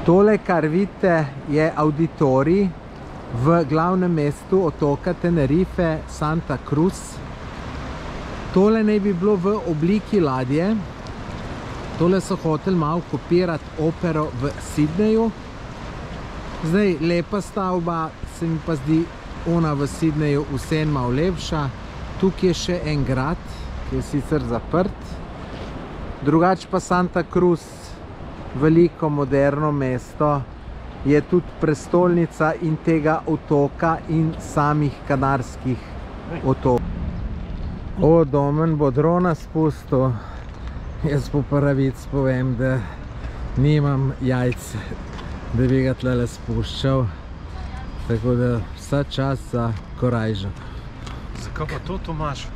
Tole, kar vidite, je auditorij v glavnem mestu otoka Tenerife, Santa Cruz. Tole naj bi bilo v obliki ladje. Tole so hoteli malo kopirati opero v Sydneyju. Zdaj, lepa stavba, se mi pa zdi ona v Sydneyju vseeno malo lepša. Tukaj je še en grad, ki je sicer zaprt. Drugače pa Santa Cruz, veliko moderno mesto, je tudi prestolnica in tega otoka in samih Kanarskih otokov. O, Domen bo drona spustil. Jaz po pravic povem, da nimam jajc, da bi ga tlele spuščal. Tako da vsa čas za korajžo. Zakaj pa to, Tomaž?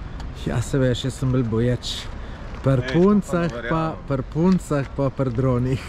Ja, se veš, jaz sem bolj boječ. Pri puncah pa pri dronih.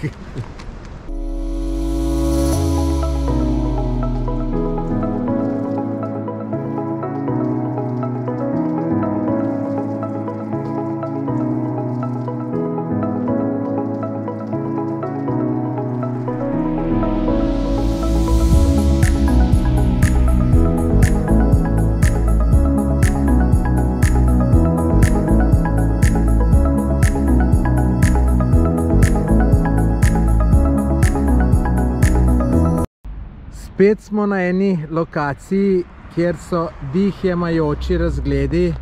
Spet smo na eni lokaciji, kjer so dih jemajoči razgledi.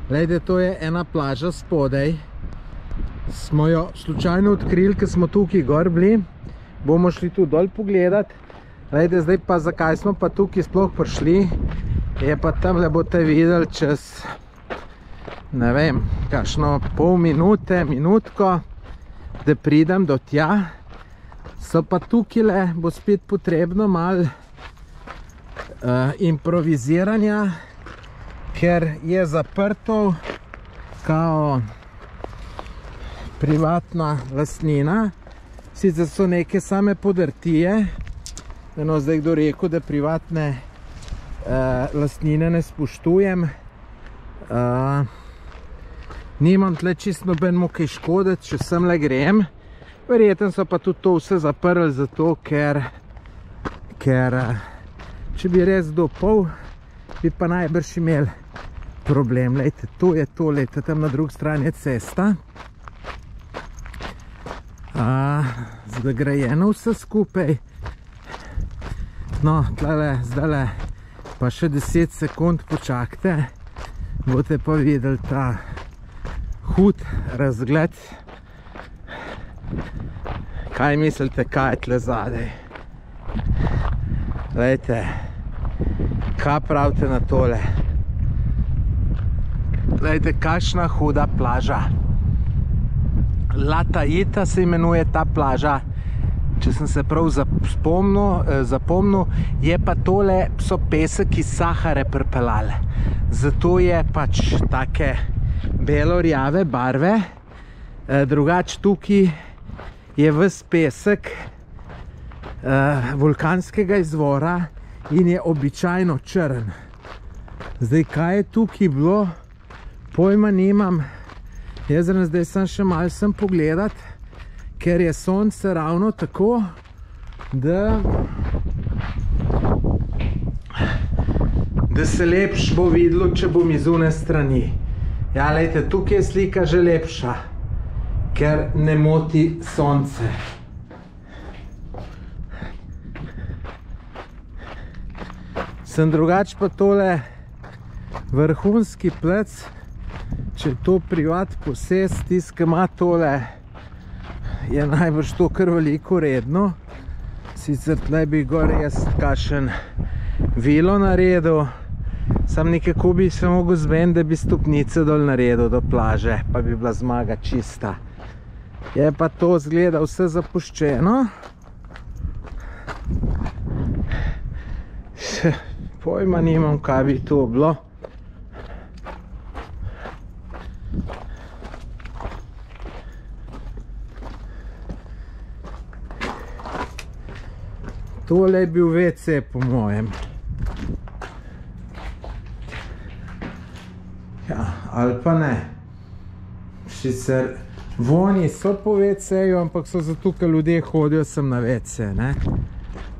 Glejte, to je ena plaža spodaj. Smo jo slučajno odkrili, ker smo tukaj gor bili. Bomo šli tu dol pogledati. Glejte, zdaj pa zakaj smo pa tukaj sploh prišli. Je pa tamle boste videli čez, ne vem, kakšno pol minute, minutko, da pridem do tja. So pa tukaj bo spet potrebno malo improviziranja, ker je zaprto kao privatna lastnina. Sicer so neke same podrtije, eno zdaj kdo rekel, da privatne lastnine ne spoštujem. Nimam tle čisto nobenemu kaj škoditi, če sem le grem. Verjetno so pa tudi to vse zaprli zato, ker če bi res dopol, bi pa najbrž imeli problem. Lejte, to je to, lejte, tam na drugi strani je cesta. Zagrajeno vse skupaj. No, tlele, zdajle pa še 10 sekund počakajte, boste pa videli ta hud razgled. Kaj mislite, kaj je tle zadaj? Glejte, kaj pravite na tole? Glejte, kakšna huda plaža. La Taita se imenuje ta plaža. Če sem se prav zapomnil, je pa tole so pesek iz Sahare pripeljali. Zato je pač take belo-rjave barve. Drugače tukaj je ves pesek vulkanskega izvora in je običajno črn. Zdaj, kaj je tukaj bilo, pojma nimam. Jaz zdaj sem še malo sem pogledat, ker je sonce ravno tako, da se lepš bo videlo, če bom iz une strani. Ja, lejte, tukaj je slika že lepša, ker ne moti sonce. Sem drugače pa tole vrhunski plec, če je to privat posest, tisti, ki ima tole, je najbrž to kar veliko redno. Sicer tle bi gor jaz kakšen vilo naredil, sam nekako bi se mogel zmeniti, da bi stopnice dol naredil do plaže, pa bi bila zmaga čista. Je pa to zgleda vse zapuščeno. Pojma nimam, kaj bi to bilo. Tole je bil WC po mojem. Ja, ali pa ne. Sicer Vonji so po WC-ju, ampak so zato, ker ljudje hodijo sem na WC, ne?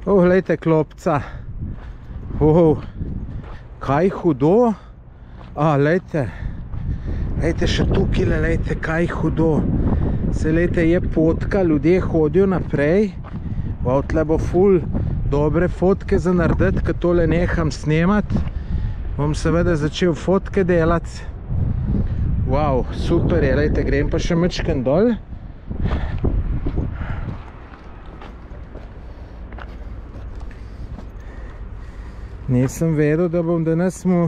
Glejte klopca. Kaj hudo? Glejte. Glejte še tukaj, glejte, kaj hudo. Se, glejte, je potka, ljudje hodijo naprej. Tle bo ful dobre fotke za narediti, ko tole neham snemati. Bom seveda začel fotke delati. Wow, super je, glejte, grem pa še mečken dol. Nisem vedel, da bom danes mu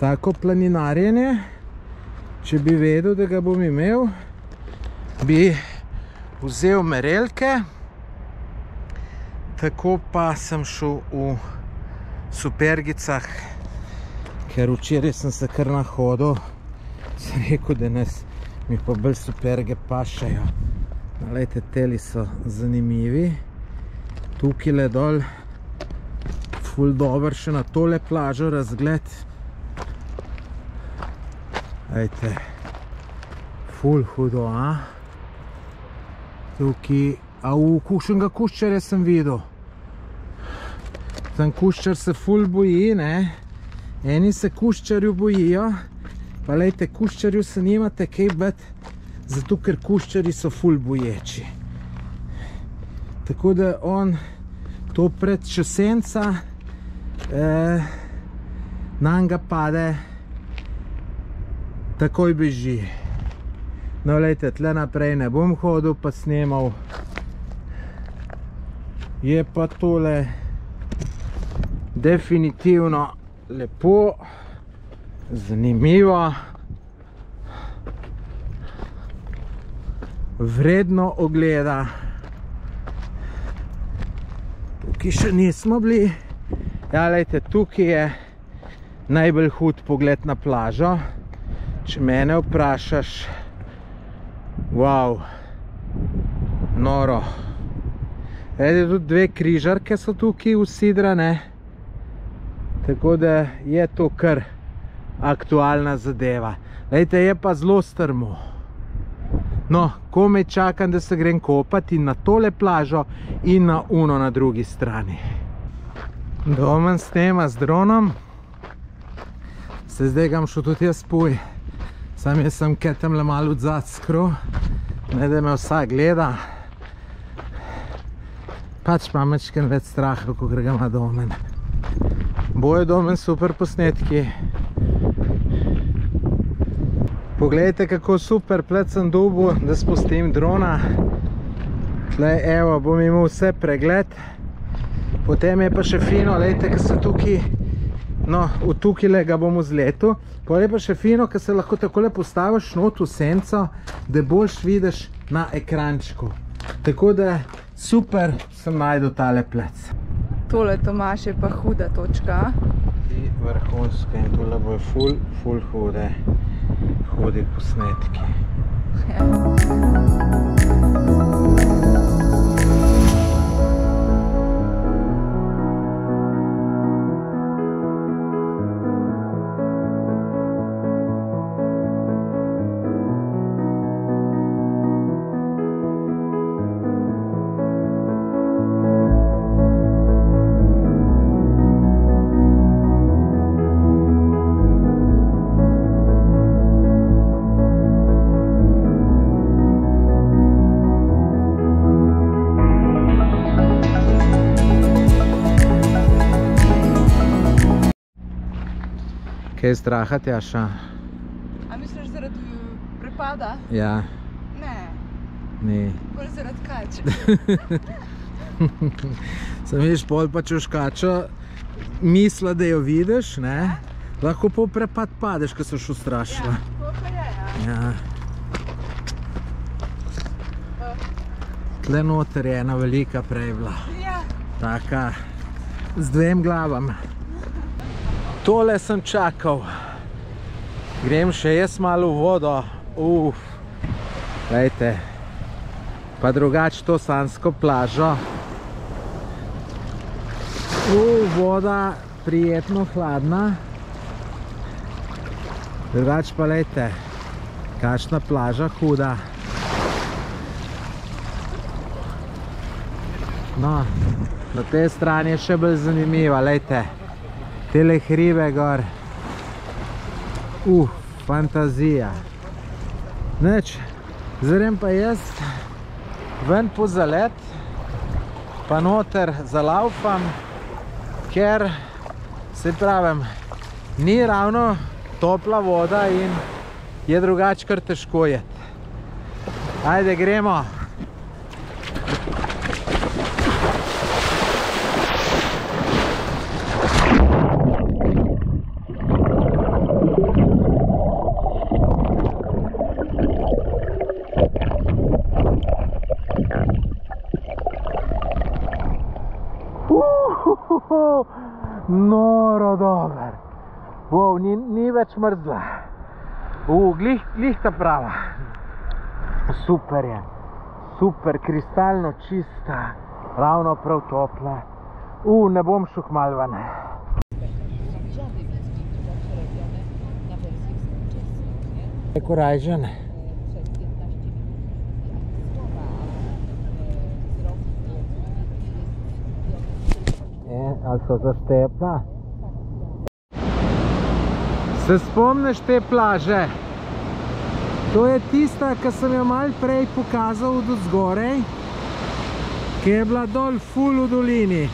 tako planinarjenje. Če bi vedel, da ga bom imel, bi vzel merelke. Tako pa sem šel v Supergicah, ker včeraj sem se kar nahodil. Sem rekel, da mi pa bolj superge pašajo. Glejte, teli so zanimivi. Tukaj le dol, ful dober še na tole plažo razgled. Glejte, ful hudo, Tukaj, kakšnega kuščarja sem videl. Tam kuščar se ful boji, ne? Eni se kuščarju bojijo. Pa lejte, kuščarju se nimate kaj bati, zato ker kuščari so ful boječi. Tako da on to pred česenca nam ga pade, takoj beži. No, lejte, tle naprej ne bom hodil pa snemal. Je pa tole definitivno lepo. Zanimivo, vredno ogleda. Tukaj še nismo bili. Ja, lejte, tukaj je najbolj hud pogled na plažo. Če mene vprašaš, wow, noro. Lejte, tudi dve križarke so tukaj usidrane. Tako da je to kar aktualna zadeva. Lejte, je pa zelo strmo. No, komaj čakam, da se grem kopati na tole plažo in na uno na drugi strani. Domen snema z dronom. Se zdaj gam šel tudi jaz puj. Sam jaz sem ketem le malo odzad skru, ne da me vsak gleda. Pač pa mečken več strah, kako ga ima Domen. Bojo Domen super posnetki. Poglejte, kako super plet sem dobil, da spustim drona. Tle, evo, bom imel vse pregled. Potem je pa še fino, lejte, ko se tukaj, no, v tukaj ga bom vzletel. Potem je pa še fino, ko se lahko takole postaviš not v senco, da boljš vidiš na ekrančku. Tako da super sem najdel tale plec. Tole, Tomaž, je pa huda točka. I vrhunska in tole bo ful hude. Hudi posnetki. Kaj je straha, Tjaša? A misliš zaradi prepada? Ja. Ne. Ni. Bolj zaradi kač. Sem vidiš, pol pa če škačo misla, da jo vidiš, ne? Lahko po prepad padeš, ko se še ustrašila. Ja, to pa je, ja. Tle noter je ena velika prej bila. Ja. Taka, z dvem glavam. Tole sem čakal. Grem še jaz malo v vodo. Glejte. Pa drugače to sansko plažo. Voda prijetno hladna. Drugače pa glejte, kakšna plaža huda. No, na tej strani je še bolj zanimiva, lejte. Tele hribe gor. Fantazija. Nič, zdaj pa jaz ven po zalet, pa noter zalaufam, ker se pravim, ni ravno topla voda in je drugače kar težko jeti. Ajde, gremo. Noro dober. Wow, ni več mrzla. Glih ta prava. Super je. Super, kristalno čista. Ravno prav topla. Ne bom šel kmalu ven. Je korajžen. Ali so zastepna? Se spomniš te plaže? To je tista, ki sem jo malo prej pokazal od zgorej, ki je bila dol ful v dolini.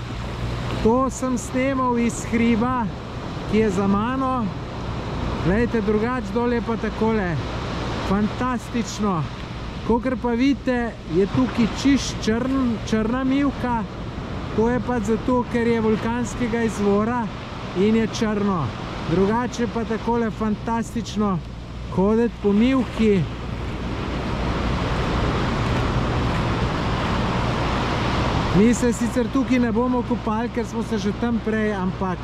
To sem snemal iz hriba, ki je za mano. Glejte, drugač dol je pa takole. Fantastično. Kakor pa vidite, je tukaj čišč črna mivka. To je pa zato, ker je vulkanskega izvora in je črno. Drugače pa takole fantastično hoditi po mivki. Mi se sicer tukaj ne bomo kopali, ker smo se že tam prej, ampak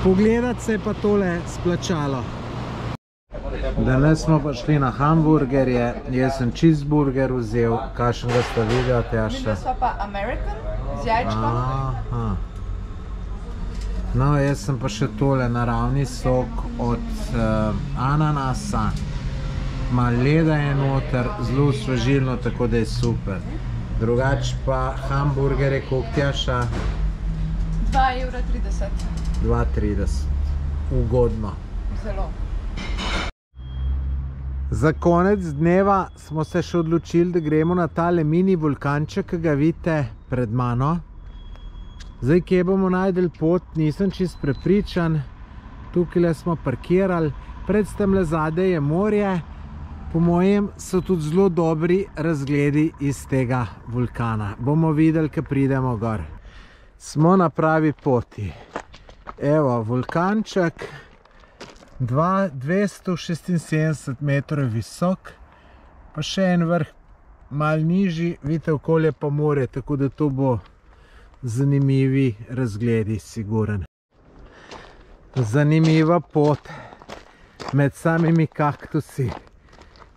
pogledati se je pa tole splačalo. Danes smo pa šli na hamburgerje, jaz sem cheeseburger vzel, kakšnega sta videla, Tjaša? Mi smo pa American z jajčkom. No, jaz sem pa še tole naravni sok od ananasa. Malo leda je noter, zelo osvežilno, tako da je super. Drugač pa hamburgerje, koliko, Tjaša? 2,30 €. 2,30 €. Ugodno. Zelo. Za konec dneva smo se še odločili, da gremo na tale mini vulkanček, ki ga vidite pred mano. Zdaj, kje bomo najdeli pot, nisem čist prepričan. Tukaj smo parkirali, pred temle zadaj je morje. Po mojem so tudi zelo dobri razgledi iz tega vulkana. Bomo videli, ko pridemo gor. Smo na pravi poti. Evo, vulkanček. 276 metrov visok, pa še en vrh malo nižji, vidite, okolje pa more, tako da to bo zanimivi razgledi, siguren. Zanimiva pot med samimi kaktusi.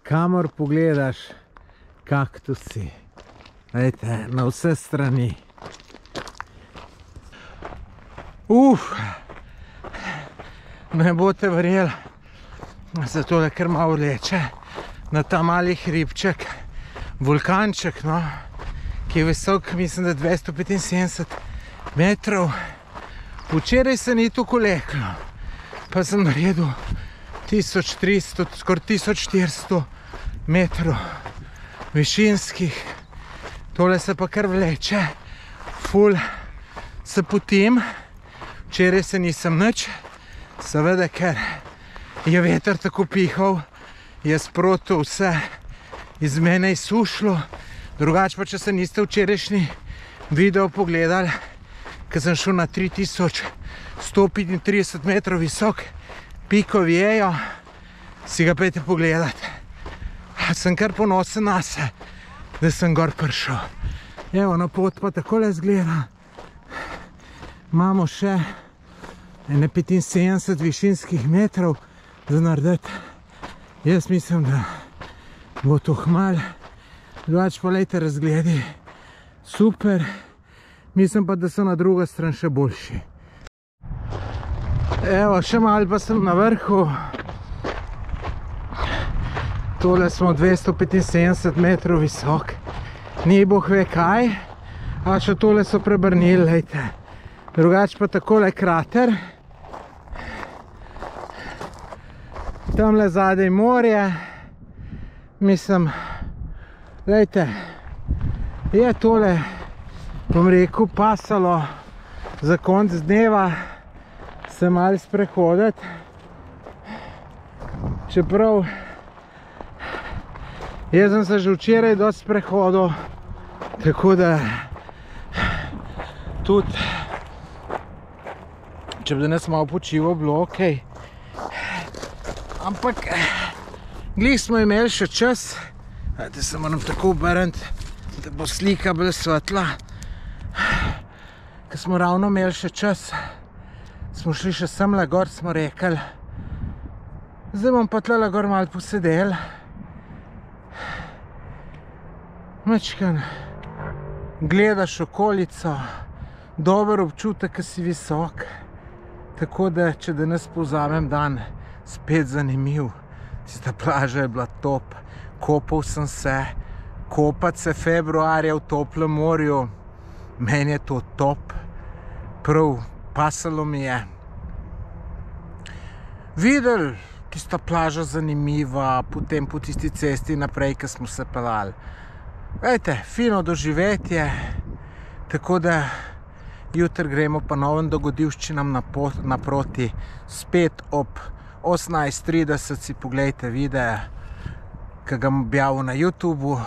Kamor pogledaš, kaktusi. Glejte, na vse strani. Ne boste verjeli, zato je kar malo vleče na ta mali hribček, vulkanček, no, ki je visok, mislim, da 275 metrov. Včeraj se ni tako leklo, pa sem naredil 1300, skoraj 1400 metrov višinskih. Tole se pa kar vleče, ful se potim. Včeraj se nisem nič. Seveda, ker je veter tako pihal, je sproti vse iz mene izsušilo. Drugače pa, če se niste včerajšnji video pogledali, ker sem šel na 3135 metrov visok Pico Viejo, si ga pejte pogledati. Sem kar ponosen na se, da sem gor prišel. Evo, na pot pa takole izgleda. Imamo še 75 višinskih metrov za narediti. Jaz mislim, da bo to hmal. Drugače pa lejte razgledi. Super. Mislim pa, da so na druga stran še boljši. Evo, še malo pa sem na vrhu. Tole smo 275 metrov visok. Ni boh ve kaj, A še tole so prebrnili, lejte. Drugač pa takole krater. Tamle zadaj morje. Mislim, lejte, je tole, bom rekel, pasalo za konc dneva se malo sprehoditi. Čeprav jaz sem se že včeraj dosti sprehodil, tako da tudi, če bi danes malo počival, bilo okej. Ampak glih smo imeli še čas, da se moram tako obrniti, da bo slika bolj svetla. Ko smo ravno imeli še čas, smo šli še semle gor, smo rekli. Zdaj bom pa tle gor malo posedel. Mečkan, gledaš okolico, dober občutek, ko si visok. Tako da, če danes povzamem dan, spet zanimiv. Tista plaža je bila top, kopal sem se, kopat se februarja v toplem morju, meni je to top, prav pasalo mi je. Videli, tista plaža zanimiva, potem po tisti cesti naprej, ko smo se pelali. Vejte, fino doživetje, tako da jutri gremo pa novim dogodivščinam naproti, spet ob 18:30 si poglejte videa, ki ga objavil na YouTubu.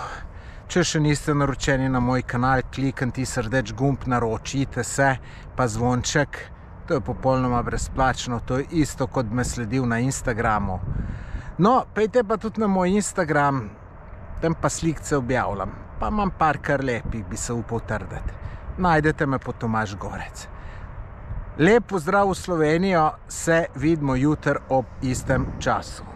Če še niste naročeni na moj kanal, kliknite tisti rdeč gumb, naročite se, pa zvonček. To je popolnoma brezplačno, to je isto, kot me sledil na Instagramu. No, pejte pa tudi na moj Instagram, tam pa slikce objavljam. Pa imam par kar lepih, bi se upal trditi. Najdete me po Tomaž Gorec. Lep pozdrav v Slovenijo, se vidimo jutri ob istem času.